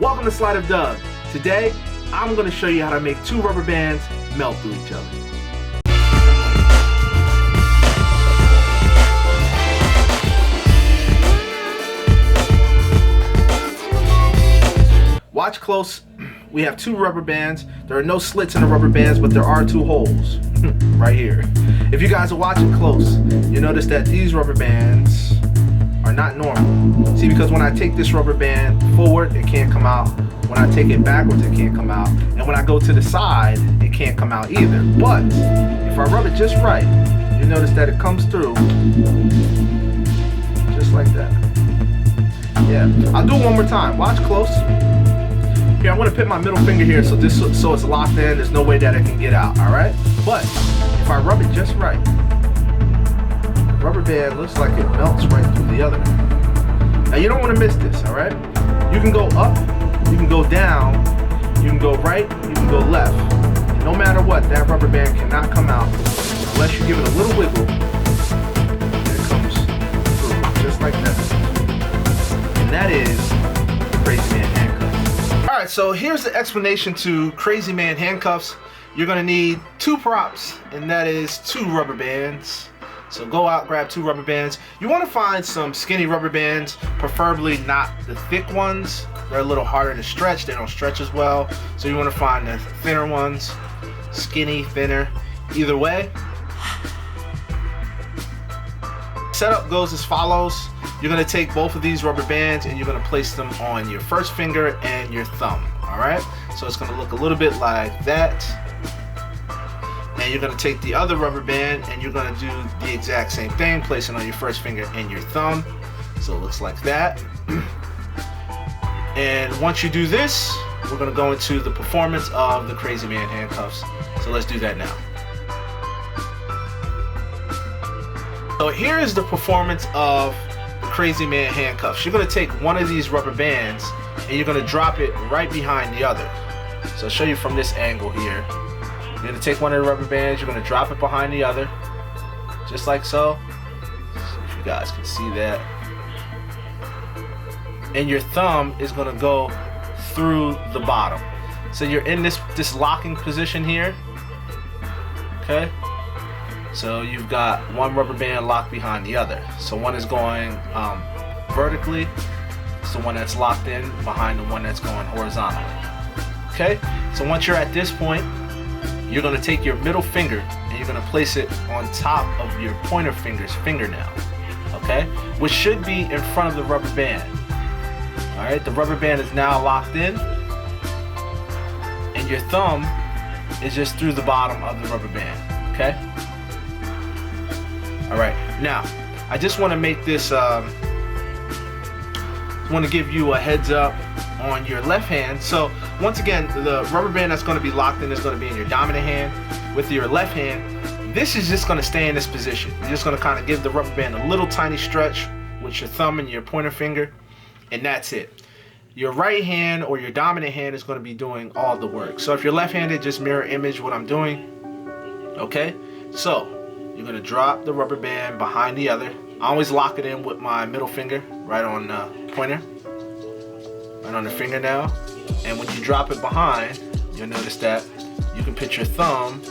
Welcome to Sleight of Doug. Today, I'm going to show you how to make two rubber bands melt through each other. Watch close. We have two rubber bands. There are no slits in the rubber bands, but there are two holes right here. If you guys are watching close, you notice that these rubber bands are not normal. See, because when I take this rubber band forward, it can't come out. When I take it backwards, it can't come out. And when I go to the side, it can't come out either. But if I rub it just right, you notice that it comes through just like that. Yeah, I'll do it one more time. Watch close. Here, I'm gonna put my middle finger here so it's locked in. There's no way that it can get out, all right? But if I rub it just right, the rubber band looks like it melts right through the other. Now you don't want to miss this, all right? You can go up, you can go down, you can go right, you can go left. And no matter what, that rubber band cannot come out unless you give it a little wiggle and it comes through just like that. And that is the Crazy Man handcuff. All right, so here's the explanation to Crazy Man handcuffs. You're gonna need two props, and that is two rubber bands. So go out, grab two rubber bands. You want to find some skinny rubber bands, preferably not the thick ones. They're a little harder to stretch. They don't stretch as well. So you want to find the thinner ones, skinny, thinner, either way. Setup goes as follows. You're going to take both of these rubber bands and you're going to place them on your first finger and your thumb. All right. So it's going to look a little bit like that. And you're going to take the other rubber band and you're going to do the exact same thing, place it on your first finger and your thumb. So it looks like that. And once you do this, we're going to go into the performance of the Crazy Man handcuffs. So let's do that now. So here is the performance of the Crazy Man handcuffs. You're going to take one of these rubber bands and you're going to drop it right behind the other. So I'll show you from this angle here. You're going to take one of the rubber bands, you're going to drop it behind the other, just like so. If you guys can see that. And your thumb is going to go through the bottom. So you're in this locking position here. Okay? So you've got one rubber band locked behind the other. So one is going vertically. It's the one that's locked in behind the one that's going horizontally. Okay? So once you're at this point, you're going to take your middle finger and you're going to place it on top of your pointer finger's fingernail, okay? Which should be in front of the rubber band. All right, the rubber band is now locked in and your thumb is just through the bottom of the rubber band, okay? All right, now, I just want to make this, want to give you a heads up on your left hand. So once again, the rubber band that's going to be locked in is going to be in your dominant hand. With your left hand, this is just going to stay in this position. You're just going to kind of give the rubber band a little tiny stretch with your thumb and your pointer finger, and that's it. Your right hand or your dominant hand is going to be doing all the work. So if you're left-handed, just mirror image what I'm doing. Okay, so you're going to drop the rubber band behind the other. I always lock it in with my middle finger right on the pointer, right on the fingernail. And when you drop it behind, you'll notice that you can put your thumb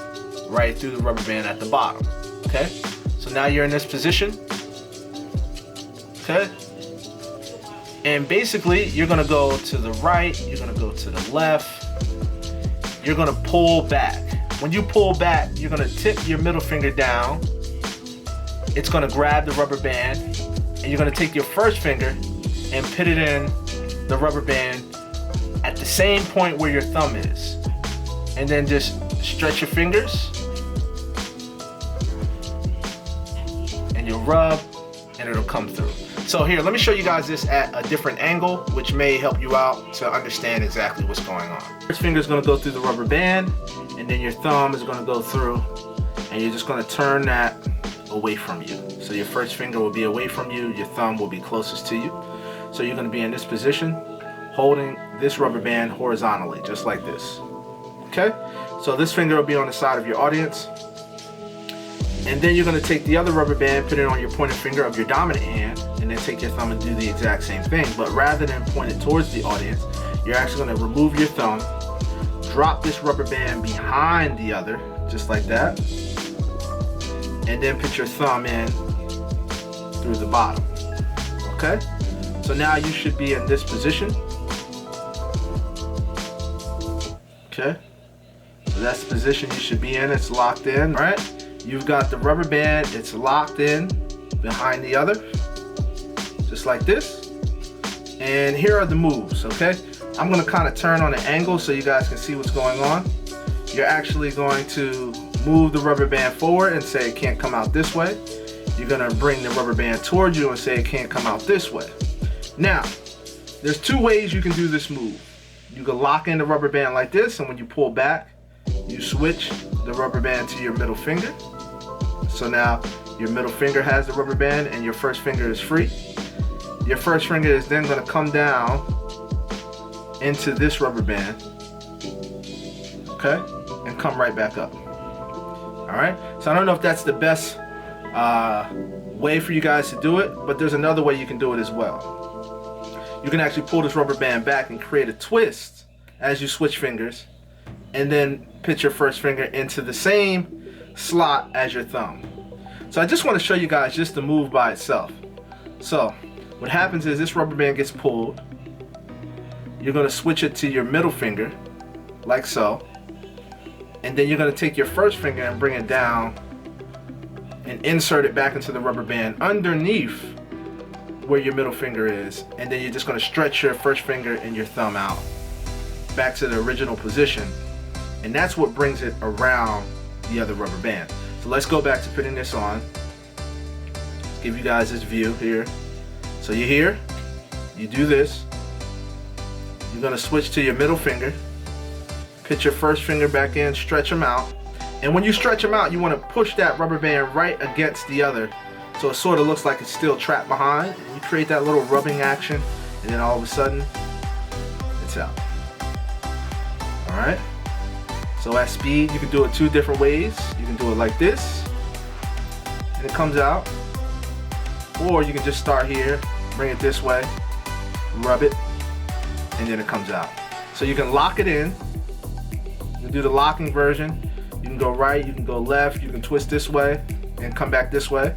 right through the rubber band at the bottom. Okay? So now you're in this position. Okay? And basically, you're going to go to the right, you're going to go to the left. You're going to pull back. When you pull back, you're going to tip your middle finger down. It's going to grab the rubber band. And you're going to take your first finger and put it in the rubber band at the same point where your thumb is, and then just stretch your fingers and you'll rub and it'll come through. So here, let me show you guys this at a different angle, which may help you out to understand exactly what's going on. First finger is going to go through the rubber band, and then your thumb is going to go through, and you're just going to turn that away from you. So your first finger will be away from you, your thumb will be closest to you. So you're going to be in this position, holding this rubber band horizontally, just like this. Okay? So this finger will be on the side of your audience. And then you're going to take the other rubber band, put it on your pointer finger of your dominant hand, and then take your thumb and do the exact same thing. But rather than point it towards the audience, you're actually going to remove your thumb, drop this rubber band behind the other, just like that, and then put your thumb in through the bottom. Okay? So now you should be in this position. Okay? So that's the position you should be in. It's locked in, right? You've got the rubber band, it's locked in behind the other, just like this. And here are the moves, okay? I'm gonna kind of turn on an angle so you guys can see what's going on. You're actually going to move the rubber band forward and say it can't come out this way. You're gonna bring the rubber band towards you and say it can't come out this way. Now, there's two ways you can do this move. You can lock in the rubber band like this, and when you pull back, you switch the rubber band to your middle finger. So now your middle finger has the rubber band and your first finger is free. Your first finger is then gonna come down into this rubber band, okay, and come right back up. All right, so I don't know if that's the best way for you guys to do it, but there's another way you can do it as well. You can actually pull this rubber band back and create a twist as you switch fingers, and then put your first finger into the same slot as your thumb. So I just want to show you guys just the move by itself. So what happens is this rubber band gets pulled. You're going to switch it to your middle finger, like so. And then you're going to take your first finger and bring it down and insert it back into the rubber band underneath where your middle finger is. And then you're just going to stretch your first finger and your thumb out back to the original position. And that's what brings it around the other rubber band. So let's go back to putting this on. Let's give you guys this view here. So you're here, you do this. You're gonna switch to your middle finger, put your first finger back in, stretch them out. And when you stretch them out, you wanna push that rubber band right against the other, so it sort of looks like it's still trapped behind. And you create that little rubbing action, and then all of a sudden, it's out. All right? So at speed, you can do it two different ways. You can do it like this, and it comes out. Or you can just start here, bring it this way, rub it, and then it comes out. So you can lock it in. You can do the locking version. You can go right, you can go left, you can twist this way and come back this way,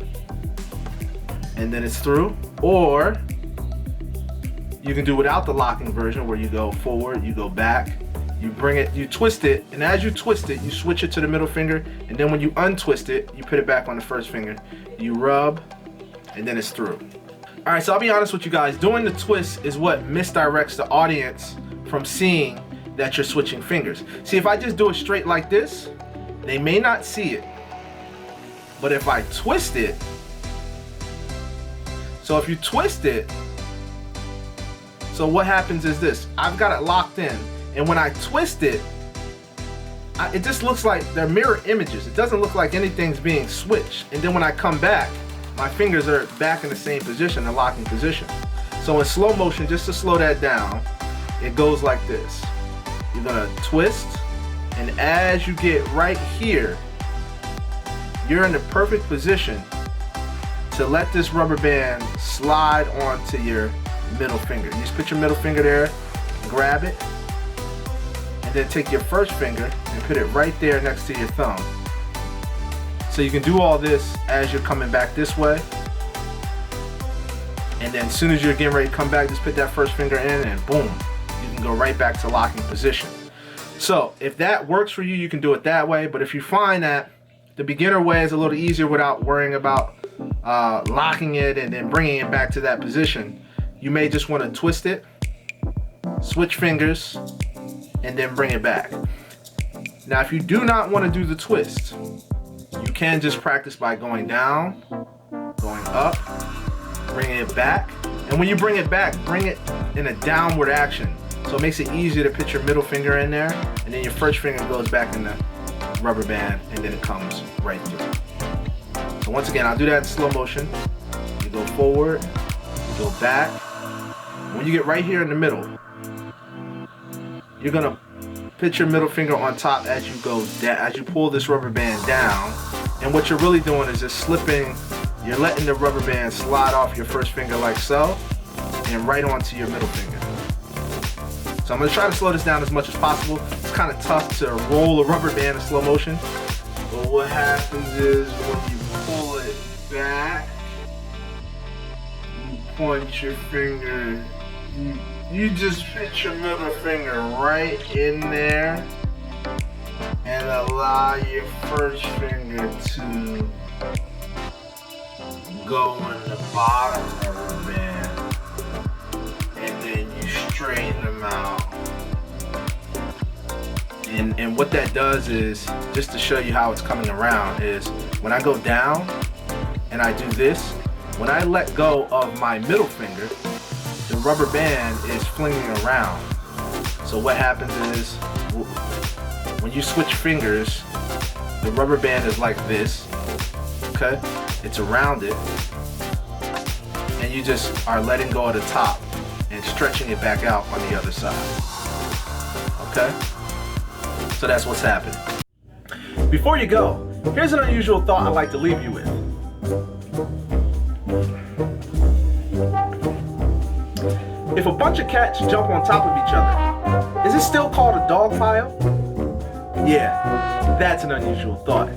and then it's through. Or you can do without the locking version, where you go forward, you go back, you bring it, you twist it, and as you twist it, you switch it to the middle finger, and then when you untwist it, you put it back on the first finger. You rub, and then it's through. All right, so I'll be honest with you guys, doing the twist is what misdirects the audience from seeing that you're switching fingers. See, if I just do it straight like this, they may not see it. But if I twist it, so if you twist it, so what happens is this, I've got it locked in, and when I twist it, it just looks like they're mirror images. It doesn't look like anything's being switched. And then when I come back, my fingers are back in the same position, the locking position. So in slow motion, just to slow that down, it goes like this. You're gonna twist, and as you get right here, you're in the perfect position to let this rubber band slide onto your middle finger. You just put your middle finger there, grab it, and then take your first finger and put it right there next to your thumb. So you can do all this as you're coming back this way. And then as soon as you're getting ready to come back, just put that first finger in and boom, you can go right back to locking position. So if that works for you, you can do it that way. But if you find that the beginner way is a little easier without worrying about locking it and then bringing it back to that position, you may just want to twist it, switch fingers, and then bring it back. Now, if you do not want to do the twist, you can just practice by going down, going up, bringing it back. And when you bring it back, bring it in a downward action. So it makes it easier to put your middle finger in there, and then your first finger goes back in the rubber band, and then it comes right through. So once again, I'll do that in slow motion. You go forward, you go back. When you get right here in the middle, you're gonna put your middle finger on top as you go down, as you pull this rubber band down. And what you're really doing is just slipping, you're letting the rubber band slide off your first finger like so, and right onto your middle finger. So I'm gonna try to slow this down as much as possible. It's kind of tough to roll a rubber band in slow motion. But what happens is when you pull it back, you point your finger, you just fit your middle finger right in there and allow your first finger to go in the bottom of the band, and then you straighten them out. And what that does is, just to show you how it's coming around, is when I go down and I do this, when I let go of my middle finger, the rubber band is flinging around. So what happens is, when you switch fingers, the rubber band is like this, okay? It's around it, and you just are letting go of the top and stretching it back out on the other side, okay? So that's what's happening. Before you go, here's an unusual thought I'd like to leave you with. If a bunch of cats jump on top of each other, is it still called a dog pile? Yeah, that's an unusual thought.